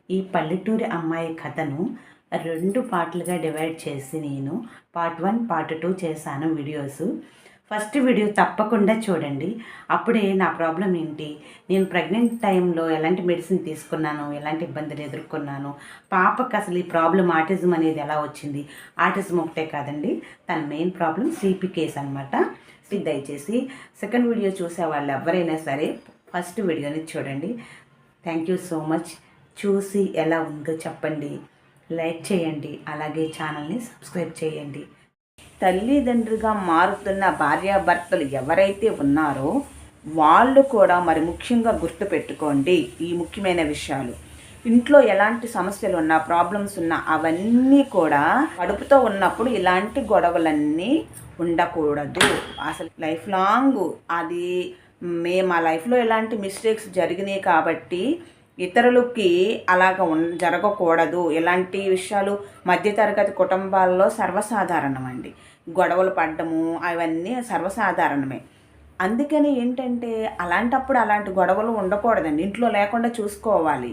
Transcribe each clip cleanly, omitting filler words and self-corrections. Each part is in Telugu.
ఈ పల్లెటూరి అమ్మాయి కథను 2 పార్ట్లుగా డివైడ్ చేసి నేను పార్ట్ 1, పార్ట్ 2 చేశాను వీడియోస్. ఫస్ట్ వీడియో తప్పకుండా చూడండి. అప్పుడే నా ప్రాబ్లం ఏంటి, నేను ప్రెగ్నెంట్ టైంలో ఎలాంటి మెడిసిన్ తీసుకున్నాను, ఎలాంటి ఇబ్బందులు ఎదుర్కొన్నాను, పాపకు అసలు ఈ ప్రాబ్లం ఆటిజం అనేది ఎలా వచ్చింది. ఆటిజం ఒకటే కాదండి, తన మెయిన్ ప్రాబ్లం సిపి కేస్ అనమాట. దయచేసి సెకండ్ వీడియో చూసే వాళ్ళు ఎవరైనా సరే ఫస్ట్ వీడియోని చూడండి. Thank you so much. చూసి ఎలా ఉందో చెప్పండి, లైక్ చేయండి, అలాగే ఛానల్ని సబ్స్క్రైబ్ చేయండి. తల్లిదండ్రులుగా మారుతున్న భార్యాభర్తలు ఎవరైతే ఉన్నారో వాళ్ళు కూడా మరి ముఖ్యంగా గుర్తుపెట్టుకోండి ఈ ముఖ్యమైన విషయాలు. ఇంట్లో ఎలాంటి సమస్యలు ఉన్నా, ప్రాబ్లమ్స్ ఉన్నా అవన్నీ కూడా కడుపుతో ఉన్నప్పుడు ఇలాంటి గొడవలన్నీ ఉండకూడదు. అసలు లైఫ్ లాంగ్ అది మేము మా లైఫ్లో ఎలాంటి మిస్టేక్స్ జరిగినాయి కాబట్టి ఇతరులకి అలాగ జరగకూడదు. ఇలాంటి విషయాలు మధ్యతరగతి కుటుంబాల్లో సర్వసాధారణం అండి. గొడవలు పడ్డము అవన్నీ సర్వసాధారణమే. అందుకని ఏంటంటే అలాంటప్పుడు అలాంటి గొడవలు ఉండకూడదండి, ఇంట్లో లేకుండా చూసుకోవాలి.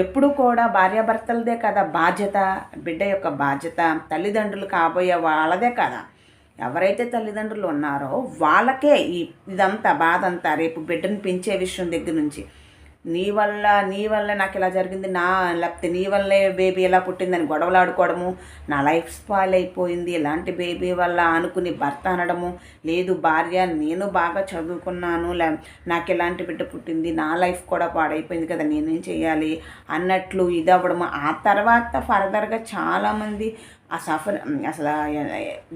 ఎప్పుడు కూడా భార్యాభర్తలదే కదా బాధ్యత, బిడ్డ యొక్క బాధ్యత, తల్లిదండ్రులు కాబోయే వాళ్ళదే కదా. ఎవరైతే తల్లిదండ్రులు ఉన్నారో వాళ్ళకే ఇదంతా బాధ అంతా. రేపు బిడ్డను పెంచే విషయం దగ్గర నుంచి నీ వల్ల నాకు ఇలా జరిగింది, లేకపోతే నీ వల్లే బేబీ ఎలా పుట్టిందని గొడవలు ఆడుకోవడము, నా లైఫ్ స్పాయిల్ అయిపోయింది ఇలాంటి బేబీ వల్ల అనుకుని భర్త అనడము, లేదు భార్య నేను బాగా చదువుకున్నాను, నాకు ఎలాంటి బిడ్డ పుట్టింది, నా లైఫ్ కూడా పాడైపోయింది కదా, నేనేం చేయాలి అన్నట్లు ఇదవ్వడము. ఆ తర్వాత ఫర్దర్గా చాలామంది అసలు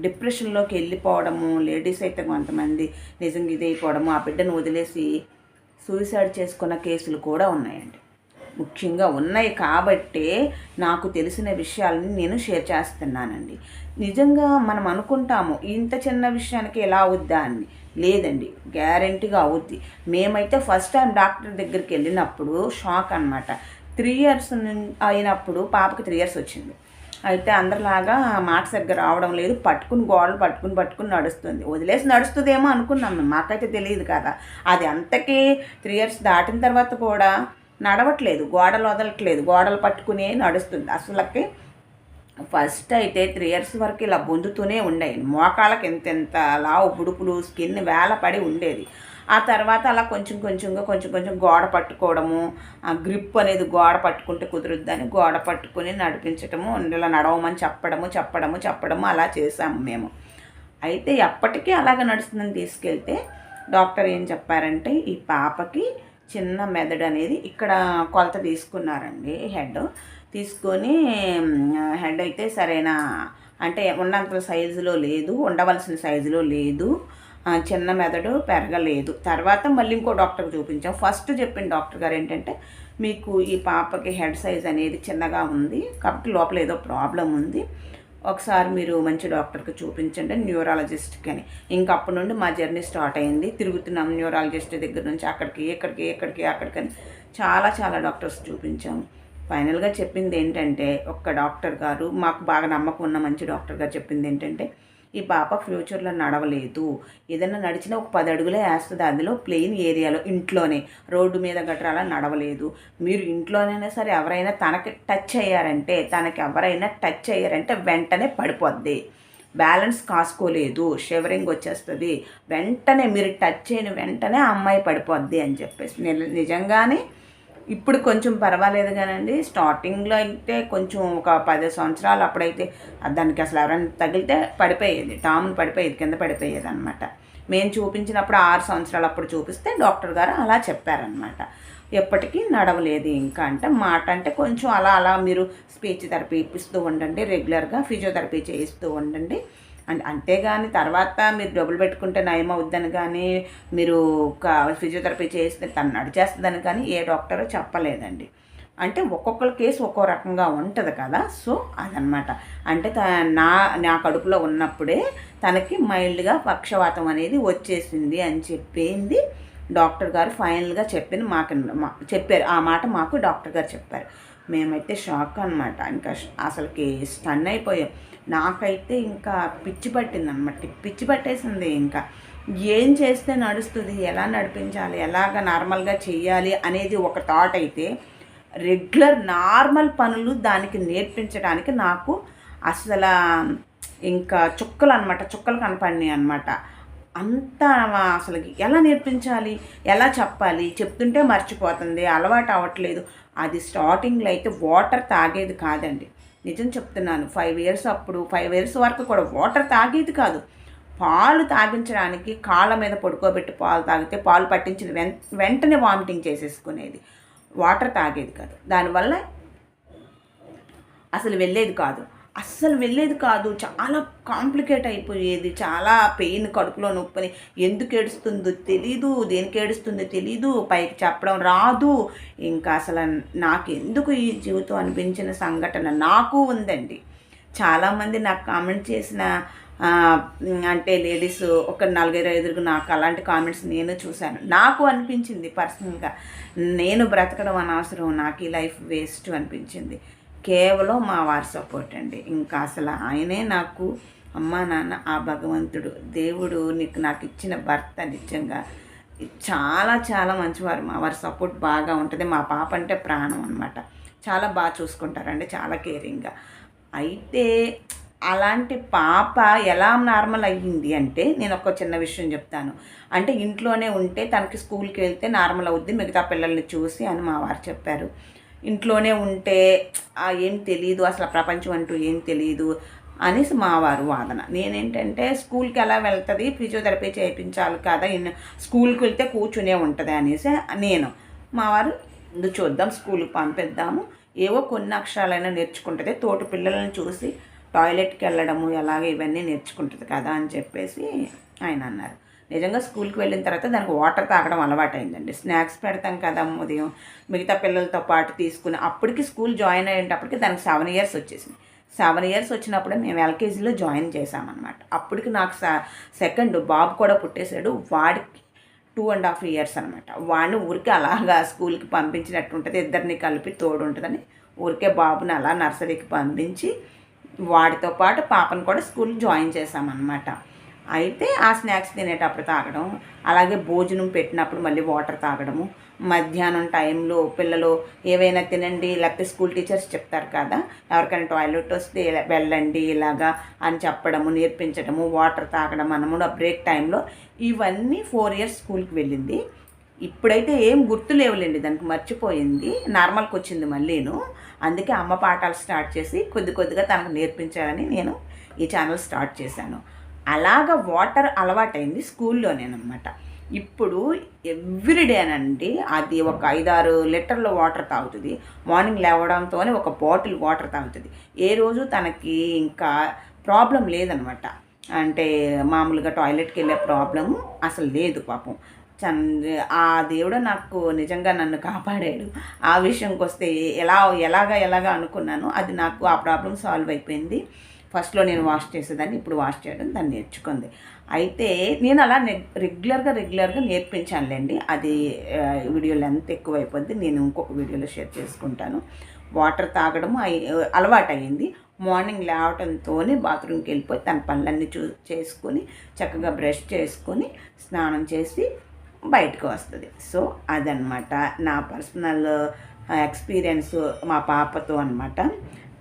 డిప్రెషన్లోకి వెళ్ళిపోవడము, లేడీస్ అయితే కొంతమంది నిజంగా ఇదైపోవడము, ఆ బిడ్డను వదిలేసి సూసైడ్ చేసుకున్న కేసులు కూడా ఉన్నాయండి. ముఖ్యంగా ఉన్నాయి కాబట్టే నాకు తెలిసిన విషయాలని నేను షేర్ చేస్తున్నానండి. నిజంగా మనం అనుకుంటాము ఇంత చిన్న విషయానికి ఎలా అవుద్దా అని, లేదండి, గ్యారెంటీగా అవుద్ది. మేమైతే ఫస్ట్ టైం డాక్టర్ దగ్గరికి వెళ్ళినప్పుడు షాక్ అనమాట. 3 years అయినప్పుడు పాపకి 3 years వచ్చింది. అయితే అందరిలాగా మాట సరిగ్గా రావడం లేదు, గోడలు పట్టుకుని నడుస్తుంది. వదిలేసి నడుస్తుందేమో అనుకున్నాం, మాకైతే తెలియదు కదా. అది అంతకీ 3 years దాటిన తర్వాత కూడా నడవట్లేదు, గోడలు వదలట్లేదు, గోడలు పట్టుకునే నడుస్తుంది. అసలుకి ఫస్ట్ అయితే 3 years వరకు ఇలా బొందుతూనే ఉండేది. మోకాళ్ళకి ఎంత లావు బుడుపులు, స్కిన్ వేలపడి ఉండేది. ఆ తర్వాత అలా కొంచెం గోడ పట్టుకోవడము, ఆ గ్రిప్ అనేది గోడ పట్టుకుంటే కుదురుద్దని గోడ పట్టుకుని నడిపించటము, ఇలా నడవమని చెప్పడము అలా చేసాము మేము. అయితే ఎప్పటికీ అలాగ నడుస్తుందని తీసుకెళ్తే డాక్టర్ ఏం చెప్పారంటే ఈ పాపకి చిన్న మెదడు అనేది ఇక్కడ కొలత తీసుకున్నారండి. హెడ్ తీసుకొని హెడ్ అయితే సరైన అంటే ఉన్నంత సైజులో లేదు, ఉండవలసిన సైజులో లేదు, చిన్న మెదడు పెరగలేదు. తర్వాత మళ్ళీ ఇంకో డాక్టర్కి చూపించాం. ఫస్ట్ చెప్పిన డాక్టర్ గారు ఏంటంటే మీకు ఈ పాపకి హెడ్ సైజ్ అనేది చిన్నగా ఉంది కాబట్టి లోపల ఏదో ప్రాబ్లం ఉంది, ఒకసారి మీరు మంచి డాక్టర్కి చూపించండి, న్యూరాలజిస్ట్కి అని. ఇంకా అప్పటి నుండి మా జర్నీ స్టార్ట్ అయింది. తిరుగుతున్నాం న్యూరాలజిస్ట్ దగ్గర నుంచి అక్కడికని చాలా డాక్టర్స్ చూపించాము. ఫైనల్గా చెప్పింది ఏంటంటే ఒక్క డాక్టర్ గారు, మాకు బాగా నమ్మకం ఉన్న మంచి డాక్టర్ గారు చెప్పింది ఏంటంటే ఈ పాప ఫ్యూచర్లో నడవలేదు, ఏదైనా నడిచినా ఒక 10 అడుగులే వేస్తుంది, అందులో ప్లెయిన్ ఏరియాలో ఇంట్లోనే, రోడ్డు మీద గట్రాలా నడవలేదు. మీరు ఇంట్లోనైనా సరే ఎవరైనా తనకి టచ్ అయ్యారంటే వెంటనే పడిపోద్ది, బ్యాలెన్స్ కాసుకోలేదు, షివరింగ్ వచ్చేస్తుంది, వెంటనే మీరు టచ్ చేయని వెంటనే ఆ అమ్మాయి పడిపోద్ది అని చెప్పేసి. నిజంగానే ఇప్పుడు కొంచెం పర్వాలేదు కానండి, స్టార్టింగ్లో అయితే కొంచెం ఒక 10 సంవత్సరాలు అప్పుడైతే దానికి అసలు ఎవరైనా తగిలితే పడిపోయేది, టామ్ని పడిపోయేది, కింద పడిపోయేది అనమాట. మేము చూపించినప్పుడు 6 సంవత్సరాలు అప్పుడు చూపిస్తే డాక్టర్ గారు అలా చెప్పారనమాట. ఎప్పటికీ నడవలేదు ఇంకా అంటే కొంచెం అలా మీరు స్పీచ్ థెరపీ ఇప్పిస్తూ ఉండండి, రెగ్యులర్గా ఫిజియోథెరపీ చేయిస్తూ ఉండండి. అంతేగాని తర్వాత మీరు డబ్బులు పెట్టుకుంటే నయం అవుద్దని కానీ, మీరు ఫిజియోథెరపీ చేస్తే తను నడిచేస్తుందని కానీ ఏ డాక్టరు చెప్పలేదండి. అంటే ఒక్కొక్కరి కేసు ఒక్కో రకంగా ఉంటుంది కదా. సో అదనమాట. అంటే నా కడుపులో ఉన్నప్పుడే తనకి మైల్డ్గా పక్షవాతం అనేది వచ్చేసింది అని చెప్పింది డాక్టర్ గారు. ఫైనల్గా చెప్పారు ఆ మాట మాకు డాక్టర్ గారు చెప్పారు. మేమైతే షాక్ అనమాట, ఇంకా అసలుకి స్టన్ అయిపోయాం. నాకైతే ఇంకా పిచ్చి పట్టేసింది. ఇంకా ఏం చేస్తే నడుస్తుంది, ఎలా నడిపించాలి, ఎలాగ నార్మల్గా చెయ్యాలి అనేది ఒక థాట్ అయితే రెగ్యులర్ నార్మల్ పనులు దానికి నేర్పించడానికి నాకు అసలు ఇంకా చుక్కలు కనపడినాయి అనమాట. అంత అసలు ఎలా నేర్పించాలి, ఎలా చెప్పాలి, చెప్తుంటే మర్చిపోతుంది, అలవాటు అవ్వట్లేదు. అది స్టార్టింగ్లో అయితే వాటర్ తాగేది కాదండి, నిజం చెప్తున్నాను. 5 ఇయర్స్ వరకు కూడా వాటర్ తాగేది కాదు. పాలు తాగించడానికి కాళ్ళ మీద పడుకోబెట్టి పాలు తాగితే పాలు పట్టించిన వెంటనే వామిటింగ్ చేసేసుకునేది. వాటర్ తాగేది కాదు. దానివల్ల అసలు వెళ్ళేది కాదు. చాలా కాంప్లికేట్ అయిపోయేది. చాలా పెయిన్, కడుపులో నొప్పిని, ఎందుకు ఏడుస్తుందో తెలీదు, దేనికి ఏడుస్తుందో తెలీదు, పైకి చెప్పడం రాదు. ఇంకా అసలు నాకు ఎందుకు ఈ జీవితం అనిపించిన సంఘటన నాకు ఉందండి. చాలామంది నాకు కామెంట్ చేసిన అంటే లేడీస్ ఒక 4-5 నాకు అలాంటి కామెంట్స్ నేను చూశాను. నాకు అనిపించింది పర్సనల్గా, నేను బ్రతకడం అనవసరం, నాకు ఈ లైఫ్ వేస్ట్ అనిపించింది. కేవలం మా వారి సపోర్ట్ అండి. ఇంకా అసలు ఆయనే నాకు అమ్మా నాన్న, ఆ భగవంతుడు దేవుడు నాకు ఇచ్చిన భర్త నిజంగా చాలా చాలా మంచివారు. మా వారి సపోర్ట్ బాగా ఉంటుంది. మా పాప అంటే ప్రాణం అనమాట. చాలా బాగా చూసుకుంటారండి, చాలా కేరింగ్గా. అయితే అలాంటి పాప ఎలా నార్మల్ అయ్యింది అంటే, నేను ఒక చిన్న విషయం చెప్తాను. అంటే ఇంట్లోనే ఉంటే తనకి స్కూల్కి వెళ్తే నార్మల్ అవుద్ది మిగతా పిల్లల్ని చూసి అని మా వారు చెప్పారు. ఇంట్లోనే ఉంటే ఏం తెలియదు, అసలు ప్రపంచం అంటూ ఏం తెలియదు అనేసి మా వారు వాదన. నేనేంటంటే స్కూల్కి ఎలా వెళ్తుంది, ఫిజియోథెరపీ చేయించాలి కదా, స్కూల్కి వెళ్తే కూర్చునే ఉంటుంది అనేసి నేను. మా వారు చూద్దాం, స్కూల్కి పంపిద్దాము, ఏవో కొన్ని అక్షరాలైనా నేర్చుకుంటుంది, తోటి పిల్లలను చూసి టాయిలెట్కి వెళ్ళడము ఎలాగ ఇవన్నీ నేర్చుకుంటుంది కదా అని చెప్పేసి ఆయన అన్నారు. నిజంగా స్కూల్కి వెళ్ళిన తర్వాత దానికి వాటర్ తాగడం అలవాటైందండి. స్నాక్స్ పెడతాం కదా ఉదయం, మిగతా పిల్లలతో పాటు తీసుకుని, అప్పటికి స్కూల్ జాయిన్ అయ్యేటప్పటికి దానికి 7 ఇయర్స్ వచ్చేసింది. 7 ఇయర్స్ వచ్చినప్పుడు మేము ఎల్కేజీలో జాయిన్ చేసామన్నమాట. అప్పటికి నాకు సెకండ్ బాబు కూడా పుట్టేశాడు. వాడికి 2.5 ఇయర్స్ అనమాట. వాడిని ఊరికే అలాగా స్కూల్కి పంపించినట్టు ఉంటుంది, ఇద్దరిని కలిపి తోడు ఉంటుందని ఊరికే బాబుని అలా నర్సరీకి పంపించి వాడితో పాటు పాపను కూడా స్కూల్ జాయిన్ చేసామన్నమాట. అయితే ఆ స్నాక్స్ తినేటప్పుడు తాగడం, అలాగే భోజనం పెట్టినప్పుడు మళ్ళీ వాటర్ తాగడము, మధ్యాహ్నం టైంలో పిల్లలు ఏవైనా తినండి, లేకపోతే స్కూల్ టీచర్స్ చెప్తారు కదా, ఎవరికైనా టాయిలెట్ వస్తే వెళ్ళండి ఇలాగా అని చెప్పడము, నేర్పించడము, వాటర్ తాగడం అన్నమాట బ్రేక్ టైంలో. ఇవన్నీ 4 ఇయర్స్ స్కూల్కి వెళ్ళింది. ఇప్పుడైతే ఏం గుర్తు లేవులేండి, దానికి మర్చిపోయింది, నార్మల్కి వచ్చింది మళ్ళీను. అందుకే అమ్మ పాఠాలు స్టార్ట్ చేసి కొద్దిగా తనకు నేర్పించాలని నేను ఈ ఛానల్ స్టార్ట్ చేశాను. అలాగ వాటర్ అలవాటైంది స్కూల్లోనేనమాట. ఇప్పుడు ఎవ్రీడేనండి అది ఒక 5-6 లీటర్ల వాటర్ తాగుతుంది. మార్నింగ్ లేవడంతోనే ఒక బాటిల్ వాటర్ తాగుతుంది. ఏ రోజు తనకి ఇంకా ప్రాబ్లం లేదనమాట. అంటే మామూలుగా టాయిలెట్కి వెళ్ళే ప్రాబ్లము అసలు లేదు పాపం. ఆ దేవుడు నాకు నిజంగా నన్ను కాపాడాడు. ఆ విషయంకి వస్తే ఎలాగా అనుకున్నాను, అది నాకు ఆ ప్రాబ్లం సాల్వ్ అయిపోయింది. ఫస్ట్లో నేను వాష్ చేసేదాన్ని, ఇప్పుడు వాష్ చేయడం దాన్ని నేర్చుకుంది. అయితే నేను అలా రెగ్యులర్గా నేర్పించానులేండి. అది వీడియో లెంత్ ఎక్కువ అయిపోద్ది, నేను ఇంకొక వీడియోలో షేర్ చేసుకుంటాను. వాటర్ తాగడం అలవాటు అయ్యింది. మార్నింగ్ లేవటంతోనే బాత్రూమ్కి వెళ్ళిపోయి తన పనులన్నీ చేసుకొని చక్కగా బ్రష్ చేసుకొని స్నానం చేసి బయటకు వస్తుంది. సో అదనమాట నా పర్సనల్ ఎక్స్పీరియన్స్ మా పాపతో అనమాట.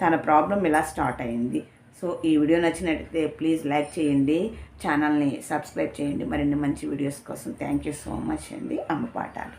తన ప్రాబ్లం ఇలా స్టార్ట్ అయింది. సో ఈ వీడియో నచ్చినట్లయితే ప్లీజ్ లైక్ చేయండి, ఛానల్ని సబ్స్క్రైబ్ చేయండి మరిన్ని మంచి వీడియోస్ కోసం. థ్యాంక్ యూ సో మచ్ అండి. అమ్మ పాఠాలు.